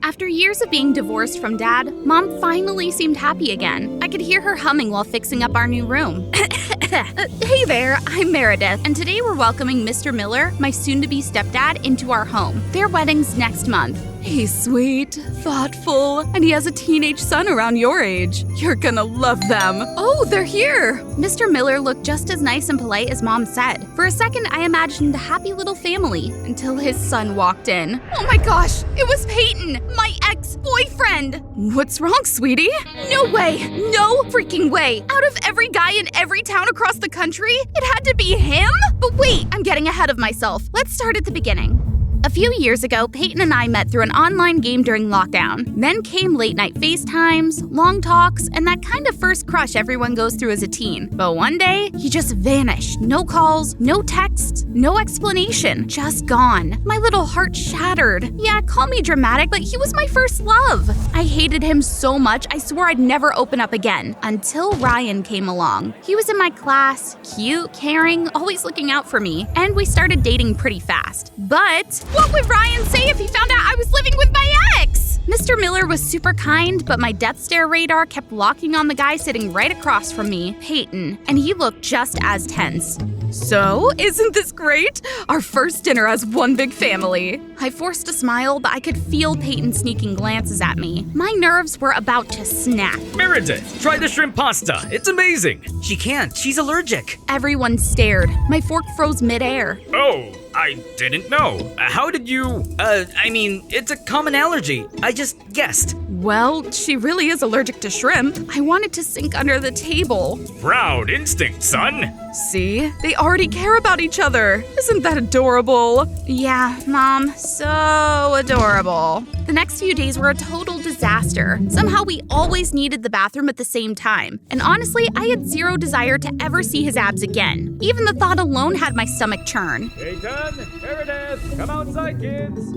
After years of being divorced from Dad, Mom finally seemed happy again. I could hear her humming while fixing up our new room. Hey there, I'm Meredith, and today we're welcoming Mr. Miller, my soon-to-be stepdad, into our home. Their wedding's next month. He's sweet, thoughtful, and he has a teenage son around your age. You're gonna love them. Oh, they're here! Mr. Miller looked just as nice and polite as Mom said. For a second, I imagined a happy little family until his son walked in. Oh my gosh, it was Peyton, my ex-boyfriend! What's wrong, sweetie? No way! No freaking way! Out of every guy in every town across the country, it had to be him? But wait, I'm getting ahead of myself. Let's start at the beginning. A few years ago, Peyton and I met through an online game during lockdown. Then came late-night FaceTimes, long talks, and that kind of first crush everyone goes through as a teen. But one day, he just vanished. No calls, no texts, no explanation. Just gone. My little heart shattered. Yeah, call me dramatic, but he was my first love. I hated him so much, I swore I'd never open up again. Until Ryan came along. He was in my class, cute, caring, always looking out for me, and we started dating pretty fast. But what would Ryan say if he found out I was living with my ex? Mr. Miller was super kind, but my death stare radar kept locking on the guy sitting right across from me, Peyton, and he looked just as tense. So, isn't this great? Our first dinner as one big family. I forced a smile, but I could feel Peyton sneaking glances at me. My nerves were about to snap. Meredith, try the shrimp pasta. It's amazing. She can't. She's allergic. Everyone stared. My fork froze midair. Oh, I didn't know. How did you… It's a common allergy. I just guessed. Well, she really is allergic to shrimp. I wanted to sink under the table. Proud instinct, son. See? They already care about each other. Isn't that adorable? Yeah, Mom, so adorable. The next few days were a total disaster. Somehow we always needed the bathroom at the same time. And honestly, I had zero desire to ever see his abs again. Even the thought alone had my stomach churn. Peyton, Meredith, come outside, kids.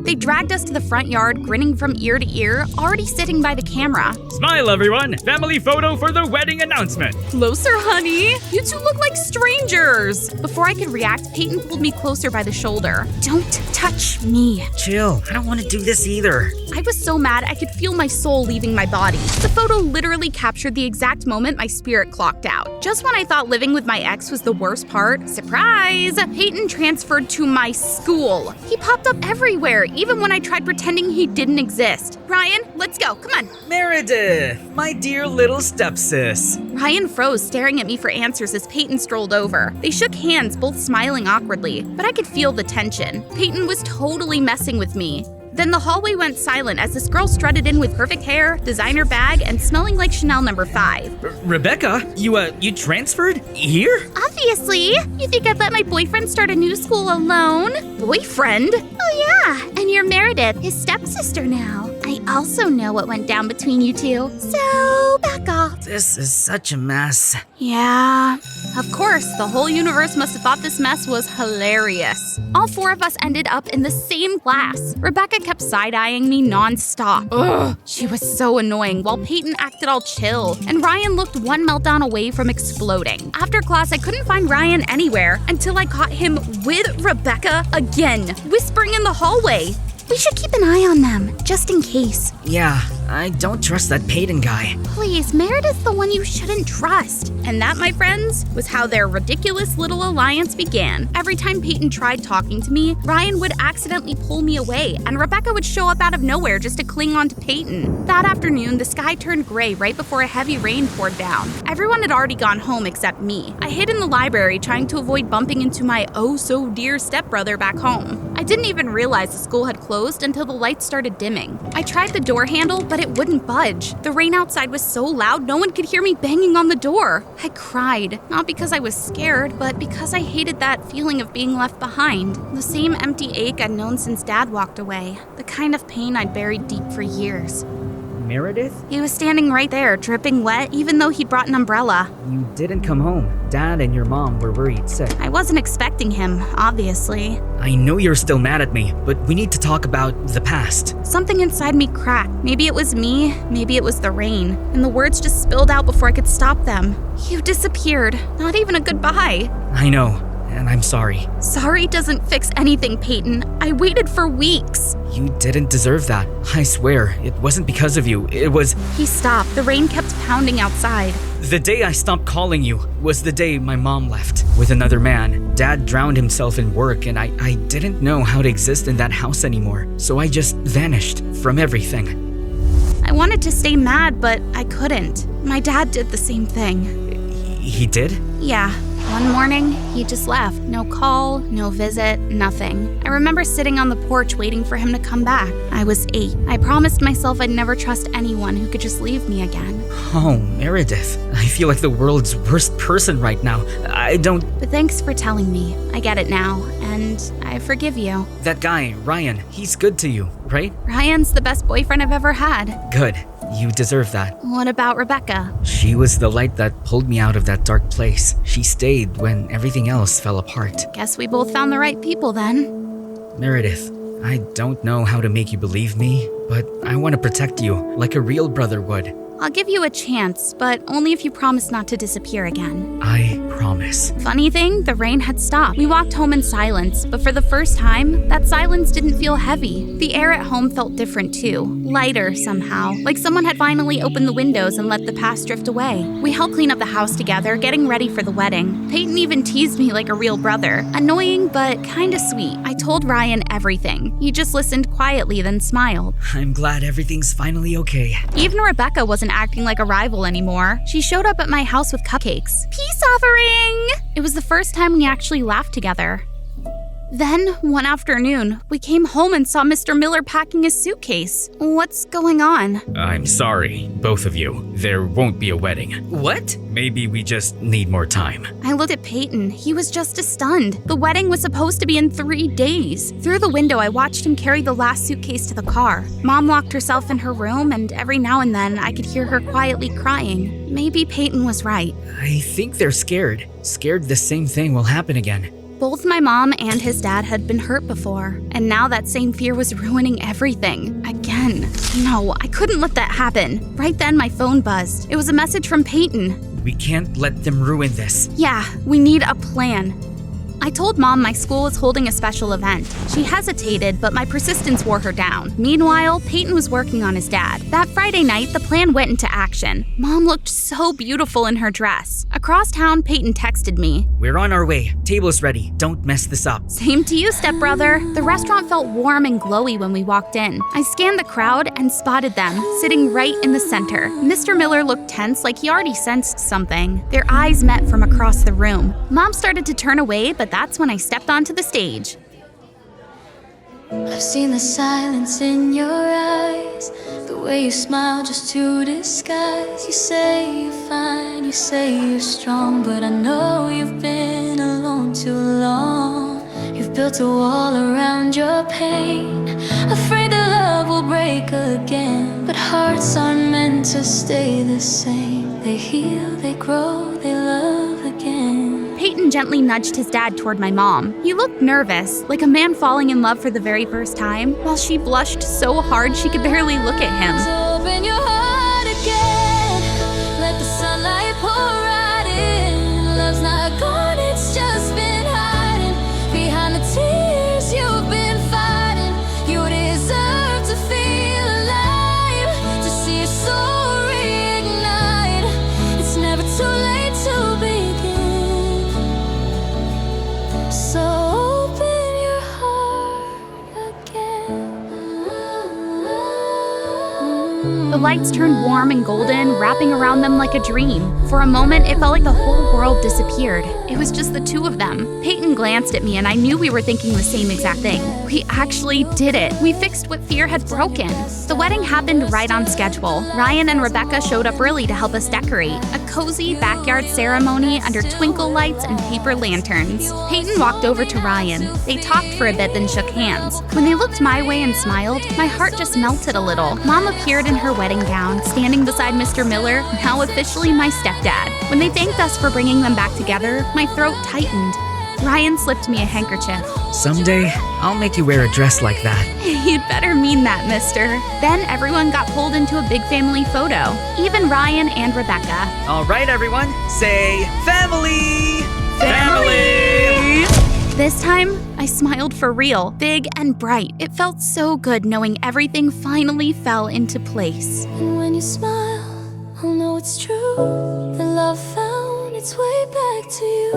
They dragged us to the front yard, grinning from ear to ear, already sitting by the camera. Smile, everyone. Family photo for the wedding announcement. Closer, honey. You two look like strangers. Before I could react, Peyton pulled me closer by the shoulder. Don't touch me. Chill. I don't want to do this either. I was so mad I could feel my soul leaving my body. The photo literally captured the exact moment my spirit clocked out. Just when I thought living with my ex was the worst part, surprise! Peyton transferred to my school. He popped up everywhere, even when I tried pretending he didn't exist. Ryan, let's go. Come on. Meredith, my dear little stepsis. Ryan froze, staring at me for answers as Peyton strolled over. They shook hands, both smiling awkwardly, but I could feel the tension. Peyton was totally messing with me. Then the hallway went silent as this girl strutted in with perfect hair, designer bag, and smelling like Chanel No. 5. Rebecca, you transferred? Here? Obviously! You think I'd let my boyfriend start a new school alone? Boyfriend? Oh yeah, and you're Meredith, his stepsister now. I also know what went down between you two, so back off. This is such a mess. Yeah. Of course, the whole universe must have thought this mess was hilarious. All four of us ended up in the same class. Rebecca kept side-eyeing me non-stop. Ugh, she was so annoying, while Peyton acted all chill, and Ryan looked one meltdown away from exploding. After class, I couldn't find Ryan anywhere until I caught him with Rebecca again, whispering in the hallway. We should keep an eye on them, just in case. Yeah, I don't trust that Peyton guy. Please, Meredith's the one you shouldn't trust. And that, my friends, was how their ridiculous little alliance began. Every time Peyton tried talking to me, Ryan would accidentally pull me away, and Rebecca would show up out of nowhere just to cling on to Peyton. That afternoon, the sky turned gray right before a heavy rain poured down. Everyone had already gone home except me. I hid in the library trying to avoid bumping into my oh-so-dear stepbrother back home. I didn't even realize the school had closed until the lights started dimming. I tried the door handle, but it wouldn't budge. The rain outside was so loud, no one could hear me banging on the door. I cried, not because I was scared, but because I hated that feeling of being left behind. The same empty ache I'd known since Dad walked away. The kind of pain I'd buried deep for years. Meredith? He was standing right there, dripping wet, even though he'd brought an umbrella. You didn't come home. Dad and your mom were worried sick. I wasn't expecting him, obviously. I know you're still mad at me, but we need to talk about the past. Something inside me cracked. Maybe it was me, maybe it was the rain. And the words just spilled out before I could stop them. You disappeared. Not even a goodbye. I know, and I'm sorry. Sorry doesn't fix anything, Peyton. I waited for weeks. You didn't deserve that. I swear, it wasn't because of you. It was He stopped. The rain kept pounding outside. the day I stopped calling you was the day my mom left with another man. Dad drowned himself in work and I didn't know how to exist in that house anymore. So I just vanished from everything. I wanted to stay mad, but I couldn't. My dad did the same thing. He did? Yeah. One morning, he just left. No call, no visit, nothing. I remember sitting on the porch waiting for him to come back. I was 8. I promised myself I'd never trust anyone who could just leave me again. Oh, Meredith. I feel like the world's worst person right now. I don't... But thanks for telling me. I get it now, and I forgive you. That guy, Ryan, he's good to you, right? Ryan's the best boyfriend I've ever had. Good. You deserve that. What about Rebecca? She was the light that pulled me out of that dark place. She stayed when everything else fell apart. Guess we both found the right people then. Meredith, I don't know how to make you believe me, but I want to protect you like a real brother would. I'll give you a chance, but only if you promise not to disappear again. I promise. Funny thing, the rain had stopped. We walked home in silence, but for the first time, that silence didn't feel heavy. The air at home felt different too, lighter somehow, like someone had finally opened the windows and let the past drift away. We helped clean up the house together, getting ready for the wedding. Peyton even teased me like a real brother. Annoying, but kinda sweet. I told Ryan everything. He just listened quietly, then smiled. I'm glad everything's finally okay. Even Rebecca wasn't acting like a rival anymore. She showed up at my house with cupcakes. Peace offering! It was the first time we actually laughed together. Then, one afternoon, we came home and saw Mr. Miller packing his suitcase. What's going on? I'm sorry, both of you. There won't be a wedding. What? Maybe we just need more time. I looked at Peyton. He was just as stunned. The wedding was supposed to be in 3 days. Through the window, I watched him carry the last suitcase to the car. Mom locked herself in her room, and every now and then, I could hear her quietly crying. Maybe Peyton was right. I think they're scared. Scared the same thing will happen again. Both my mom and his dad had been hurt before, and now that same fear was ruining everything. Again. No, I couldn't let that happen. Right then, my phone buzzed. It was a message from Peyton. We can't let them ruin this. Yeah, we need a plan. I told Mom my school was holding a special event. She hesitated, but my persistence wore her down. Meanwhile, Peyton was working on his dad. That Friday night, the plan went into action. Mom looked so beautiful in her dress. Across town, Peyton texted me. We're on our way. Table's ready. Don't mess this up. Same to you, stepbrother. The restaurant felt warm and glowy when we walked in. I scanned the crowd and spotted them, sitting right in the center. Mr. Miller looked tense, like he already sensed something. Their eyes met from across the room. Mom started to turn away, but that's when I stepped onto the stage. I've seen the silence in your eyes, the way you smile just to disguise. You say you're fine, you say you're strong, but I know you've been alone too long. You've built a wall around your pain, afraid that love will break again. But hearts aren't meant to stay the same. They heal, they grow, they love again. Peyton gently nudged his dad toward my mom. He looked nervous, like a man falling in love for the very first time, while she blushed so hard she could barely look at him. Open your heart again, let the sunlight pour right in. Love's not gone, it's just been hiding behind the tears you've been fighting. You deserve to feel alive, to see your soul reignite. It's never too late to begin. So open your heart again. The lights turned warm and golden, wrapping around them like a dream. For a moment, it felt like the whole world disappeared. It was just the two of them. Peyton glanced at me and I knew we were thinking the same exact thing. We actually did it. We fixed what fear had broken. The wedding happened right on schedule. Ryan and Rebecca showed up early to help us decorate. A cozy backyard ceremony under twinkle lights and paper lanterns. Peyton walked over to Ryan. They talked for a bit, then shook hands. When they looked my way and smiled, my heart just melted a little. Mom appeared in her wedding gown, standing beside Mr. Miller, now officially my stepdad. When they thanked us for bringing them back together, my throat tightened. Ryan slipped me a handkerchief. Someday, I'll make you wear a dress like that. You'd better mean that, mister. Then everyone got pulled into a big family photo, even Ryan and Rebecca. All right, everyone, say family! Family! This time, I smiled for real, big and bright. It felt so good knowing everything finally fell into place. And when you smile, I'll know it's true. The love found its way back to you.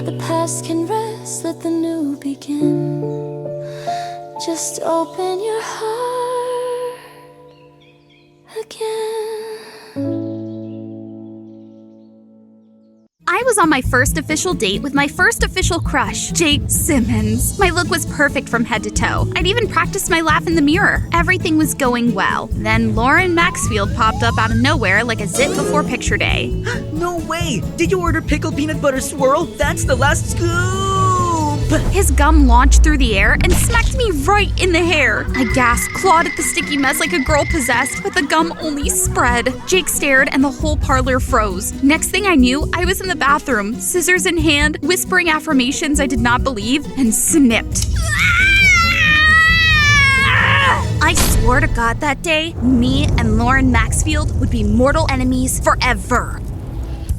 The past can rest, let the new begin. Just open your heart again. I was on my first official date with my first official crush, Jake Simmons. My look was perfect from head to toe. I'd even practiced my laugh in the mirror. Everything was going well. Then Lauren Maxfield popped up out of nowhere like a zit before picture day. No way! Did you order pickled peanut butter swirl? That's the last scoop! His gum launched through the air and smacked me right in the hair. I gasped, clawed at the sticky mess like a girl possessed, but the gum only spread. Jake stared and the whole parlor froze. Next thing I knew, I was in the bathroom, scissors in hand, whispering affirmations I did not believe, and snipped. I swore to God that day, me and Lauren Maxfield would be mortal enemies forever.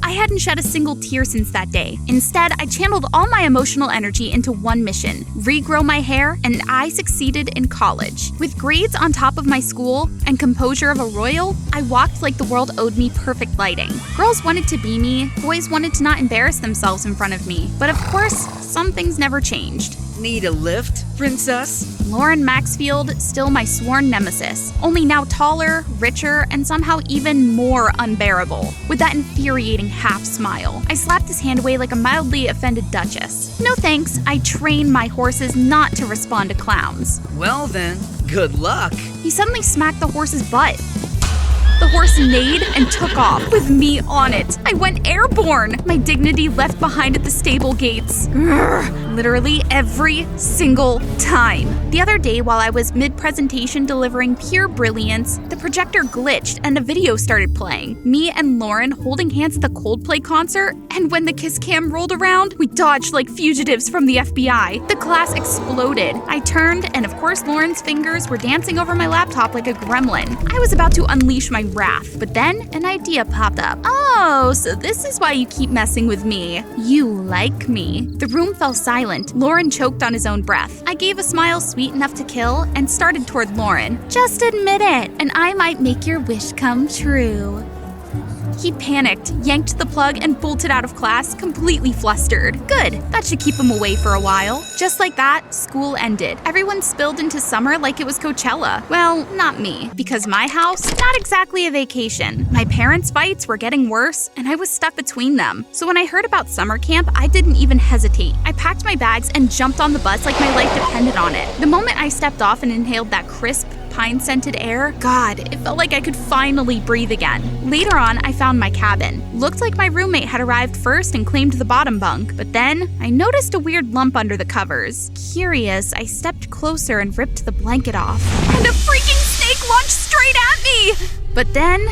I hadn't shed a single tear since that day. Instead, I channeled all my emotional energy into one mission: regrow my hair, and I succeeded in college. With grades on top of my school and composure of a royal, I walked like the world owed me perfect lighting. Girls wanted to be me, boys wanted to not embarrass themselves in front of me. But of course, some things never changed. Need a lift, princess? Lauren Maxfield, still my sworn nemesis, only now taller, richer, and somehow even more unbearable. With that infuriating half smile, I slapped his hand away like a mildly offended duchess. No thanks, I train my horses not to respond to clowns. Well then, good luck. He suddenly smacked the horse's butt. The horse neighed and took off, with me on it. I went airborne, my dignity left behind at the stable gates. Grr, literally every single time. The other day, while I was mid-presentation delivering pure brilliance, the projector glitched and a video started playing. Me and Lauren holding hands at the Coldplay concert, and when the kiss cam rolled around, we dodged like fugitives from the FBI. The class exploded. I turned, and of course Lauren's fingers were dancing over my laptop like a gremlin. I was about to unleash my wrath, but then an idea popped up. Oh, so this is why you keep messing with me. You like me. The room fell silent. Lauren choked on his own breath. I gave a smile sweet enough to kill and started toward Lauren. Just admit it, and I might make your wish come true. He panicked, yanked the plug, and bolted out of class, completely flustered. Good, that should keep him away for a while. Just like that, school ended. Everyone spilled into summer like it was Coachella. Well, not me, because my house, not exactly a vacation. My parents' fights were getting worse, and I was stuck between them. So when I heard about summer camp, I didn't even hesitate. I packed my bags and jumped on the bus like my life depended on it. The moment I stepped off and inhaled that crisp, pine-scented air, God, it felt like I could finally breathe again. Later on, I found my cabin. Looked like my roommate had arrived first and claimed the bottom bunk, but then I noticed a weird lump under the covers. Curious, I stepped closer and ripped the blanket off. And a freaking snake launched straight at me! But then...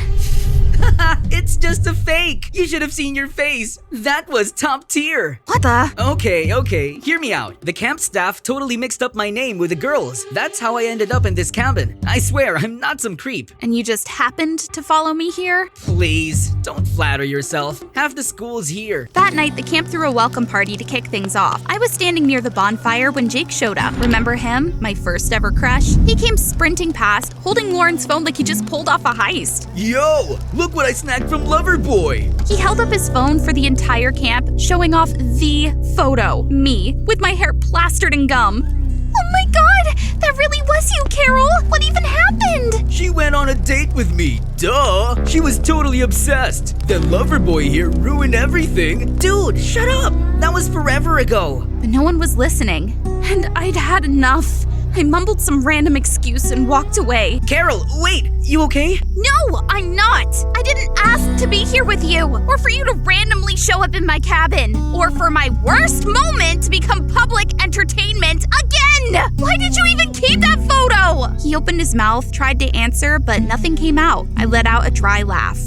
It's just a fake! You should have seen your face! That was top tier! What the? Okay, hear me out. The camp staff totally mixed up my name with the girls. That's how I ended up in this cabin. I swear, I'm not some creep. And you just happened to follow me here? Please, don't flatter yourself. Half the school's here. That night, the camp threw a welcome party to kick things off. I was standing near the bonfire when Jake showed up. Remember him? My first ever crush? He came sprinting past, holding Lauren's phone like he just pulled off a heist. Yo, look what I snagged from Loverboy! He held up his phone for the entire camp, showing off the photo, me, with my hair plastered in gum. Oh my God! That really was you, Carol! What even happened? She went on a date with me, duh! She was totally obsessed. Then Loverboy here ruined everything. Dude, shut up! That was forever ago. But no one was listening, and I'd had enough. I mumbled some random excuse and walked away. Carol, wait! You okay? No, I'm not! I didn't ask to be here with you, or for you to randomly show up in my cabin, or for my worst moment to become public entertainment again! Why did you even keep that photo? He opened his mouth, tried to answer, but nothing came out. I let out a dry laugh.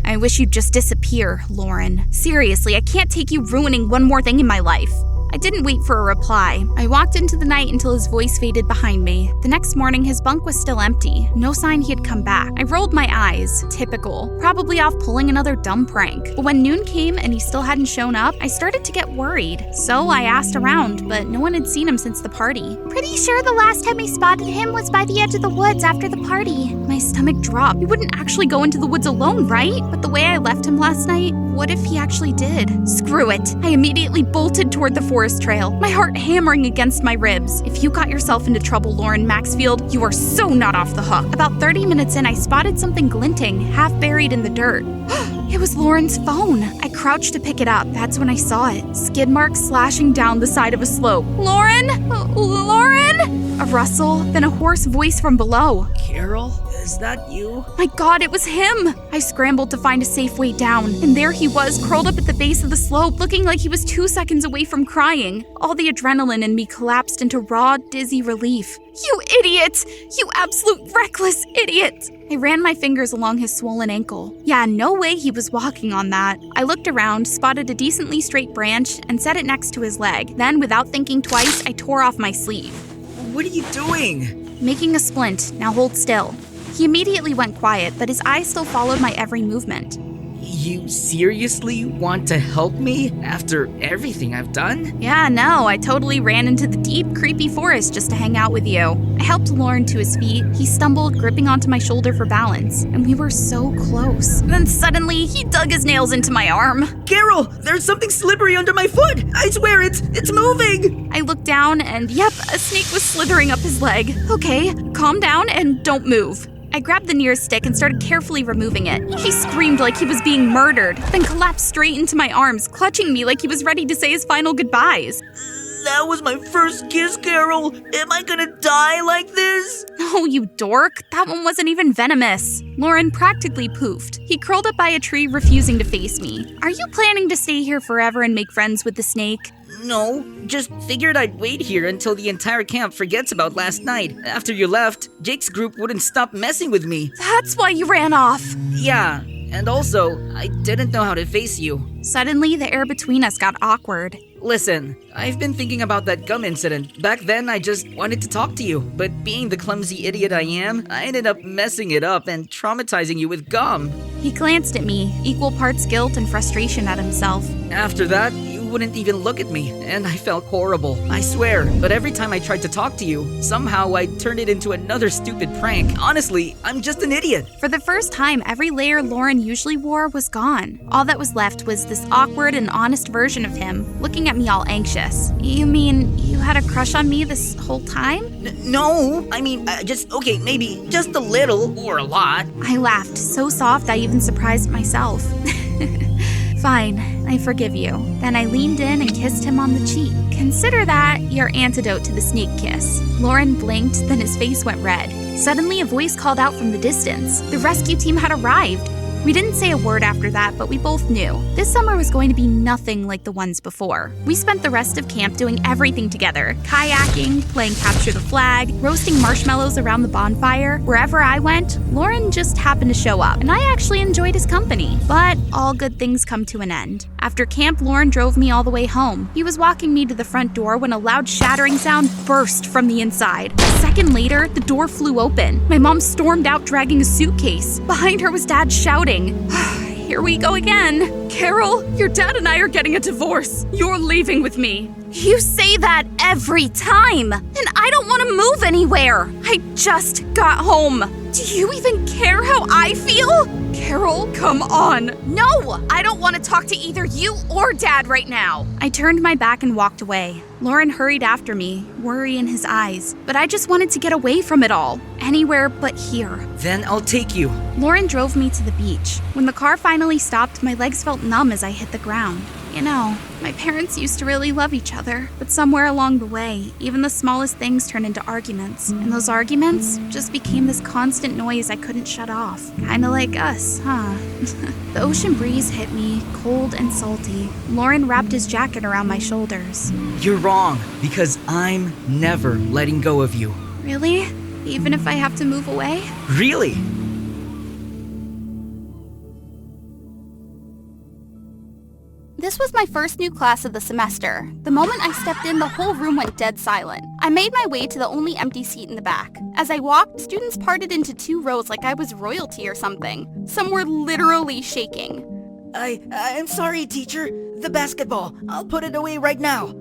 I wish you'd just disappear, Lauren. Seriously, I can't take you ruining one more thing in my life. I didn't wait for a reply. I walked into the night until his voice faded behind me. The next morning, his bunk was still empty. No sign he had come back. I rolled my eyes. Typical. Probably off pulling another dumb prank. But when noon came and he still hadn't shown up, I started to get worried. So I asked around, but no one had seen him since the party. Pretty sure the last time we spotted him was by the edge of the woods after the party. My stomach dropped. He wouldn't actually go into the woods alone, right? But the way I left him last night, what if he actually did? Screw it. I immediately bolted toward the forest trail, my heart hammering against my ribs. If you got yourself into trouble, Lauren Maxfield, you are so not off the hook. About 30 minutes in, I spotted something glinting, half buried in the dirt. It was Lauren's phone. I crouched to pick it up. That's when I saw it. Skid marks slashing down the side of a slope. Lauren? Lauren? A rustle, then a hoarse voice from below. Carol, is that you? My God, it was him! I scrambled to find a safe way down, and there he was, curled up at the base of the slope, looking like he was 2 seconds away from crying. All the adrenaline in me collapsed into raw, dizzy relief. You idiot! You absolute reckless idiot! I ran my fingers along his swollen ankle. Yeah, no way he was walking on that. I looked around, spotted a decently straight branch, and set it next to his leg. Then, without thinking twice, I tore off my sleeve. What are you doing? Making a splint. Now hold still. He immediately went quiet, but his eyes still followed my every movement. You seriously want to help me after everything I've done? Yeah, no, I totally ran into the deep, creepy forest just to hang out with you. I helped Lauren to his feet. He stumbled, gripping onto my shoulder for balance, and we were so close. Then suddenly, he dug his nails into my arm. Carol, there's something slippery under my foot. I swear it's moving. I looked down and yep, a snake was slithering up his leg. Okay, calm down and don't move. I grabbed the nearest stick and started carefully removing it. He screamed like he was being murdered, then collapsed straight into my arms, clutching me like he was ready to say his final goodbyes. That was my first kiss, Carol. Am I gonna die like this? No, you dork. That one wasn't even venomous. Lauren practically poofed. He curled up by a tree, refusing to face me. Are you planning to stay here forever and make friends with the snake? No, just figured I'd wait here until the entire camp forgets about last night. After you left, Jake's group wouldn't stop messing with me. That's why you ran off. Yeah, and also, I didn't know how to face you. Suddenly, the air between us got awkward. Listen, I've been thinking about that gum incident. Back then, I just wanted to talk to you. But being the clumsy idiot I am, I ended up messing it up and traumatizing you with gum. He glanced at me, equal parts guilt and frustration at himself. After that, you wouldn't even look at me, and I felt horrible. I swear, but every time I tried to talk to you, somehow I turned it into another stupid prank. Honestly, I'm just an idiot. For the first time, every layer Lauren usually wore was gone. All that was left was this awkward and honest version of him, looking at me all anxious. You mean you had a crush on me this whole time? No, I mean, okay, maybe just a little or a lot. I laughed, so soft I even surprised myself. Fine, I forgive you. Then I leaned in and kissed him on the cheek. Consider that your antidote to the snake kiss. Lauren blinked, then his face went red. Suddenly, a voice called out from the distance. The rescue team had arrived. We didn't say a word after that, but we both knew. This summer was going to be nothing like the ones before. We spent the rest of camp doing everything together. Kayaking, playing capture the flag, roasting marshmallows around the bonfire. Wherever I went, Lauren just happened to show up, and I actually enjoyed his company. But all good things come to an end. After camp, Lauren drove me all the way home. He was walking me to the front door when a loud shattering sound burst from the inside. A second later, the door flew open. My mom stormed out dragging a suitcase. Behind her was Dad shouting, "Here we go again. Carol, your dad and I are getting a divorce. You're leaving with me." You say that every time, and I don't want to move anywhere. I just got home. Do you even care how I feel? Carol, come on. No, I don't want to talk to either you or Dad right now. I turned my back and walked away. Lauren hurried after me, worry in his eyes, but I just wanted to get away from it all. Anywhere but here. Then I'll take you. Lauren drove me to the beach. When the car finally stopped, my legs felt numb as I hit the ground. You know, my parents used to really love each other, but somewhere along the way, even the smallest things turned into arguments. And those arguments just became this constant noise I couldn't shut off. Kinda like us, huh? The ocean breeze hit me, cold and salty. Lauren wrapped his jacket around my shoulders. You're wrong, because I'm never letting go of you. Really? Even if I have to move away? Really? This was my first new class of the semester. The moment I stepped in, the whole room went dead silent. I made my way to the only empty seat in the back. As I walked, students parted into 2 rows like I was royalty or something. Some were literally shaking. I'm sorry, teacher. The basketball. I'll put it away right now.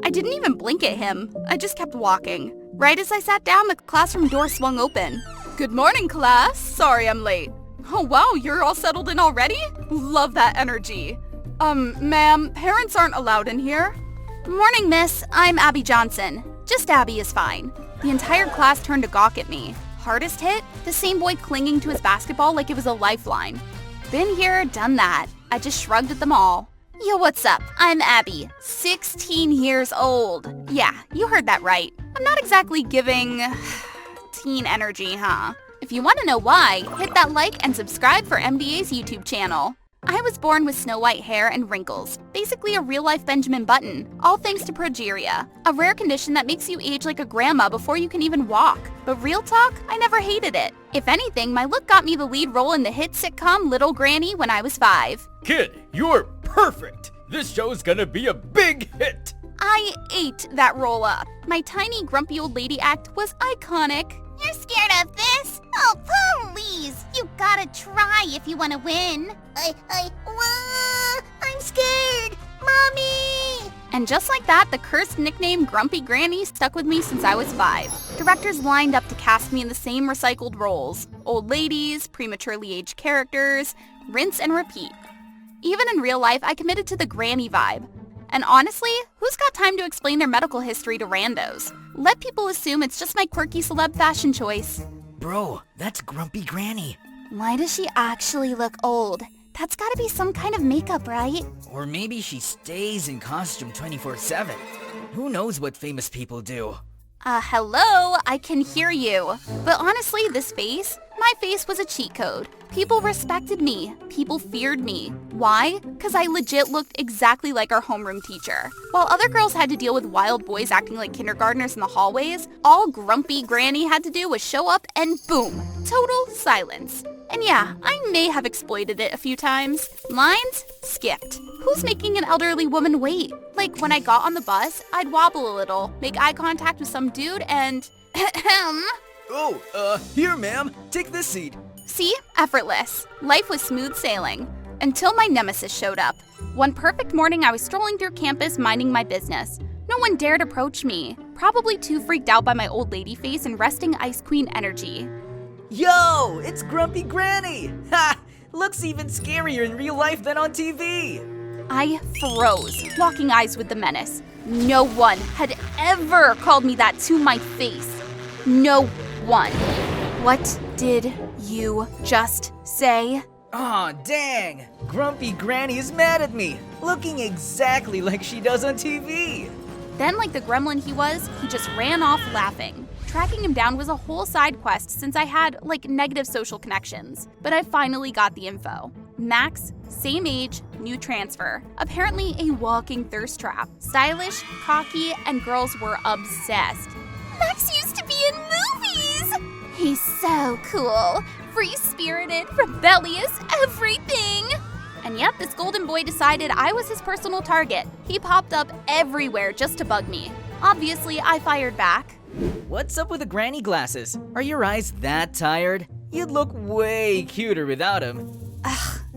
I didn't even blink at him. I just kept walking. Right as I sat down, the classroom door swung open. Good morning, class. Sorry I'm late. Oh wow, you're all settled in already? Love that energy. Ma'am, parents aren't allowed in here. Morning, miss. I'm Abby Johnson. Just Abby is fine. The entire class turned to gawk at me. Hardest hit? The same boy clinging to his basketball like it was a lifeline. Been here, done that. I just shrugged at them all. Yo, what's up? I'm Abby, 16 years old. Yeah, you heard that right. I'm not exactly giving teen energy, huh? If you want to know why, hit that like and subscribe for MDA's YouTube channel. I was born with snow white hair and wrinkles, basically a real-life Benjamin Button, all thanks to progeria, a rare condition that makes you age like a grandma before you can even walk. But real talk, I never hated it. If anything, my look got me the lead role in the hit sitcom Little Granny when I was 5. Kid, you're perfect. This show's gonna be a big hit. I ate that role up. My tiny grumpy old lady act was iconic. You're scared of this? Oh, please. You gotta try if you wanna win. I'm scared. Mommy! And just like that, the cursed nickname Grumpy Granny stuck with me since I was 5. Directors lined up to cast me in the same recycled roles. Old ladies, prematurely aged characters, rinse and repeat. Even in real life, I committed to the granny vibe. And honestly, who's got time to explain their medical history to randos? Let people assume it's just my quirky celeb fashion choice. Bro, that's Grumpy Granny. Why does she actually look old? That's gotta be some kind of makeup, right? Or maybe she stays in costume 24/7. Who knows what famous people do? Hello, I can hear you. But honestly, my face was a cheat code. People respected me. People feared me. Why? Because I legit looked exactly like our homeroom teacher. While other girls had to deal with wild boys acting like kindergartners in the hallways, all Grumpy Granny had to do was show up and boom, total silence. And yeah, I may have exploited it a few times. Lines? Skipped. Who's making an elderly woman wait? Like when I got on the bus, I'd wobble a little, make eye contact with some dude and Oh, here ma'am, take this seat. See? Effortless. Life was smooth sailing. Until my nemesis showed up. One perfect morning, I was strolling through campus minding my business. No one dared approach me, probably too freaked out by my old lady face and resting Ice Queen energy. Yo, it's Grumpy Granny! Ha! Looks even scarier in real life than on TV. I froze, locking eyes with the menace. No one had ever called me that to my face. No one. What did you just say? Aw, dang! Grumpy Granny is mad at me, looking exactly like she does on TV. Then, like the gremlin he was, he just ran off laughing. Tracking him down was a whole side quest since I had, negative social connections. But I finally got the info. Max, same age, new transfer. Apparently a walking thirst trap. Stylish, cocky, and girls were obsessed. Max used to be in movies! He's so cool. Free-spirited, rebellious, everything! And yet, this golden boy decided I was his personal target. He popped up everywhere just to bug me. Obviously, I fired back. What's up with the granny glasses? Are your eyes that tired? You'd look way cuter without them.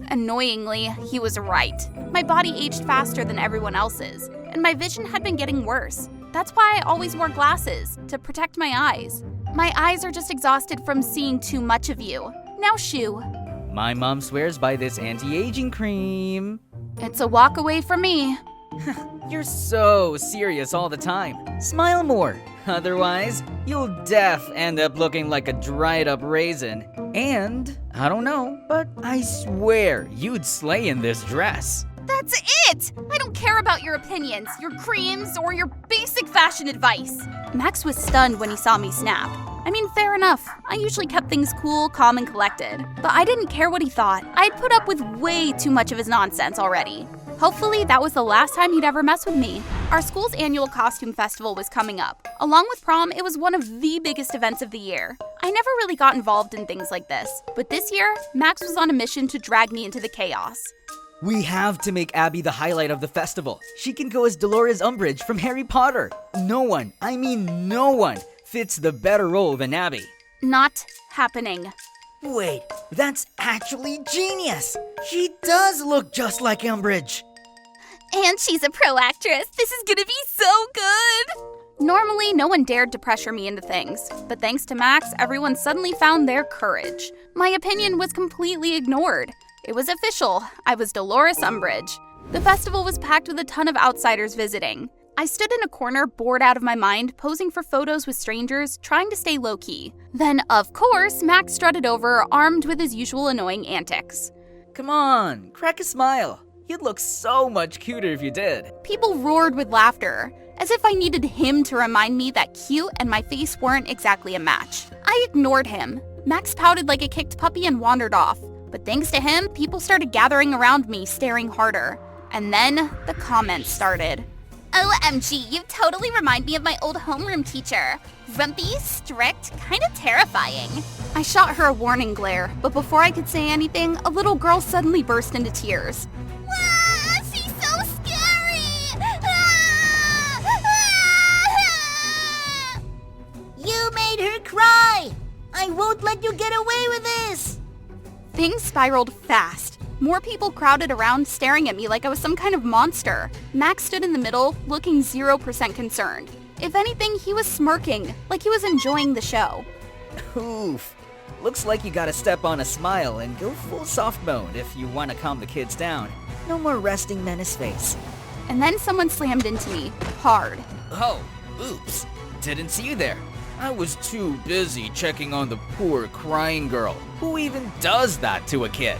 Annoyingly, he was right. My body aged faster than everyone else's, and my vision had been getting worse. That's why I always wore glasses, to protect my eyes. My eyes are just exhausted from seeing too much of you. Now shoo. My mom swears by this anti-aging cream. It's a walk away from me. You're so serious all the time. Smile more. Otherwise, you'll end up looking like a dried up raisin. And, I don't know, but I swear you'd slay in this dress. That's it! I don't care about your opinions, your creams, or your basic fashion advice. Max was stunned when he saw me snap. I mean, fair enough. I usually kept things cool, calm, and collected. But I didn't care what he thought. I'd put up with way too much of his nonsense already. Hopefully, that was the last time he'd ever mess with me. Our school's annual costume festival was coming up. Along with prom, it was one of the biggest events of the year. I never really got involved in things like this, but this year, Max was on a mission to drag me into the chaos. We have to make Abby the highlight of the festival. She can go as Dolores Umbridge from Harry Potter. No one, I mean no one, fits the better role than Abby. Not happening. Wait, that's actually genius! She does look just like Umbridge. And she's a pro actress. This is gonna be so good. Normally, no one dared to pressure me into things, but thanks to Max, everyone suddenly found their courage. My opinion was completely ignored. It was official. I was Dolores Umbridge. The festival was packed with a ton of outsiders visiting. I stood in a corner, bored out of my mind, posing for photos with strangers, trying to stay low-key. Then, of course, Max strutted over, armed with his usual annoying antics. Come on, crack a smile. You'd look so much cuter if you did. People roared with laughter, as if I needed him to remind me that cute and my face weren't exactly a match. I ignored him. Max pouted like a kicked puppy and wandered off. But thanks to him, people started gathering around me, staring harder. And then the comments started. OMG, you totally remind me of my old homeroom teacher. Grumpy, strict, kinda terrifying. I shot her a warning glare, but before I could say anything, a little girl suddenly burst into tears. Ah, she's so scary! You made her cry! I won't let you get away with this! Things spiraled fast. More people crowded around, staring at me like I was some kind of monster. Max stood in the middle, looking 0% concerned. If anything, he was smirking, like he was enjoying the show. Oof. Looks like you gotta step on a smile and go full soft mode if you want to calm the kids down. No more resting menace face. And then someone slammed into me, hard. Oh, oops. Didn't see you there. I was too busy checking on the poor crying girl. Who even does that to a kid?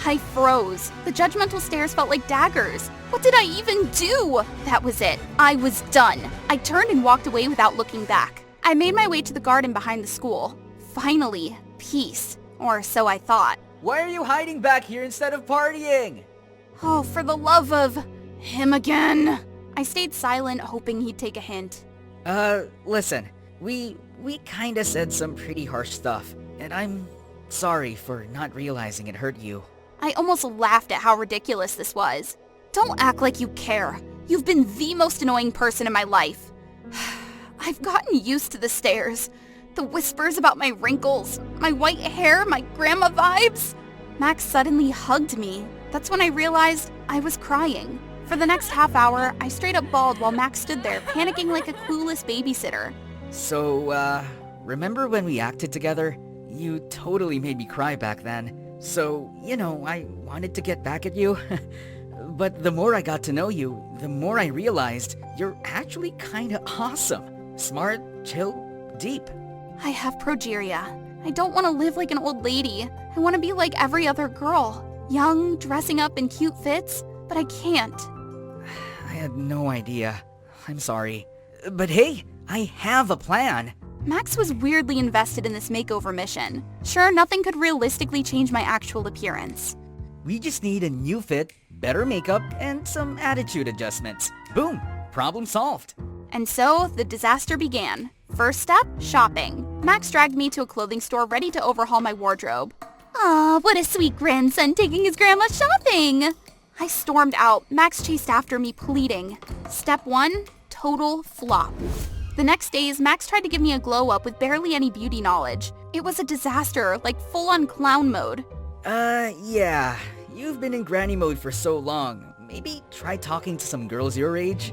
I froze. The judgmental stares felt like daggers. What did I even do? That was it. I was done. I turned and walked away without looking back. I made my way to the garden behind the school. Finally, peace. Or so I thought. Why are you hiding back here instead of partying? Oh, for the love of him again. I stayed silent, hoping he'd take a hint. Listen. We kinda said some pretty harsh stuff, and I'm sorry for not realizing it hurt you. I almost laughed at how ridiculous this was. Don't act like you care. You've been the most annoying person in my life. I've gotten used to the stares. The whispers about my wrinkles, my white hair, my grandma vibes. Max suddenly hugged me. That's when I realized I was crying. For the next half hour, I straight up bawled while Max stood there, panicking like a clueless babysitter. So, remember when we acted together? You totally made me cry back then. So, I wanted to get back at you. But the more I got to know you, the more I realized you're actually kinda awesome. Smart, chill, deep. I have progeria. I don't want to live like an old lady. I want to be like every other girl. Young, dressing up in cute fits, but I can't. I had no idea. I'm sorry. But hey, I have a plan. Max was weirdly invested in this makeover mission. Sure, nothing could realistically change my actual appearance. We just need a new fit, better makeup, and some attitude adjustments. Boom! Problem solved. And so, the disaster began. First step, shopping. Max dragged me to a clothing store ready to overhaul my wardrobe. Aw, what a sweet grandson taking his grandma shopping. I stormed out. Max chased after me, pleading. Step 1, total flop. The next days, Max tried to give me a glow-up with barely any beauty knowledge. It was a disaster, like full-on clown mode. Yeah. You've been in granny mode for so long. Maybe try talking to some girls your age.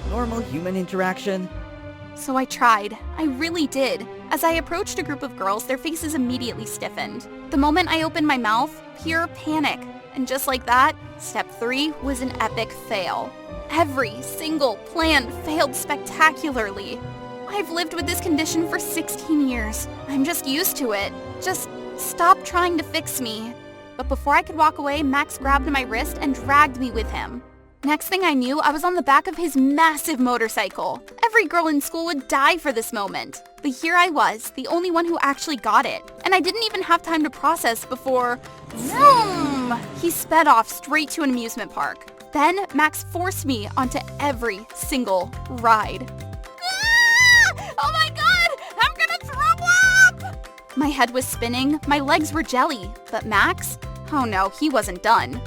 Normal human interaction. So I tried. I really did. As I approached a group of girls, their faces immediately stiffened. The moment I opened my mouth, pure panic. And just like that, step 3 was an epic fail. Every single plan failed spectacularly. I've lived with this condition for 16 years. I'm just used to it. Just stop trying to fix me. But before I could walk away, Max grabbed my wrist and dragged me with him. Next thing I knew, I was on the back of his massive motorcycle. Every girl in school would die for this moment. But here I was, the only one who actually got it. And I didn't even have time to process before... vroom! He sped off straight to an amusement park. Then, Max forced me onto every single ride. Ah! Oh my god! I'm gonna throw up! My head was spinning, my legs were jelly. But Max? Oh no, he wasn't done.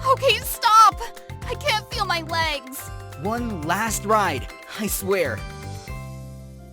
Okay, stop! I can't feel my legs. One last ride, I swear.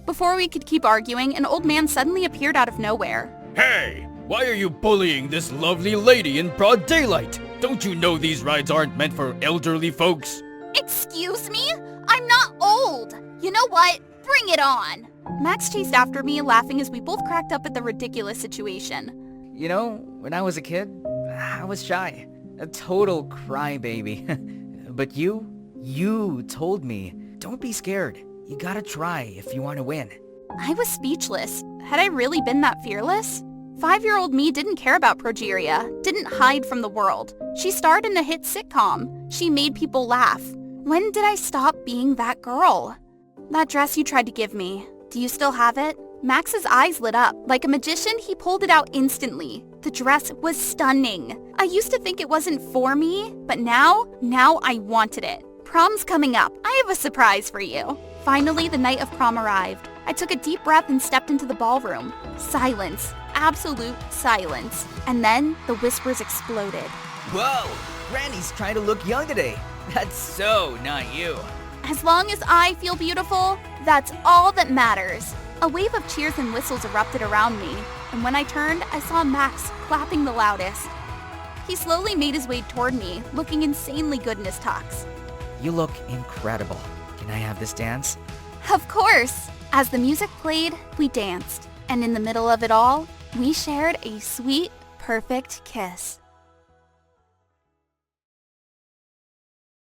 Before we could keep arguing, an old man suddenly appeared out of nowhere. Hey, why are you bullying this lovely lady in broad daylight? Don't you know these rides aren't meant for elderly folks? Excuse me? I'm not old. You know what? Bring it on. Max chased after me, laughing as we both cracked up at the ridiculous situation. You know, when I was a kid, I was shy. A total crybaby. But you told me, don't be scared. You gotta try if you want to win. I was speechless. Had I really been that fearless? 5-year-old me didn't care about progeria, didn't hide from the world. She starred in a hit sitcom. She made people laugh. When did I stop being that girl? That dress you tried to give me, do you still have it? Max's eyes lit up. Like a magician, he pulled it out instantly. The dress was stunning. I used to think it wasn't for me, but now I wanted it. Prom's coming up. I have a surprise for you. Finally, the night of prom arrived. I took a deep breath and stepped into the ballroom. Silence. Absolute silence. And then the whispers exploded. Whoa, Granny's trying to look young today. That's so not you. As long as I feel beautiful, that's all that matters. A wave of cheers and whistles erupted around me, and when I turned, I saw Max clapping the loudest. He slowly made his way toward me, looking insanely good in his tux. You look incredible. Can I have this dance? Of course! As the music played, we danced, and in the middle of it all, we shared a sweet, perfect kiss.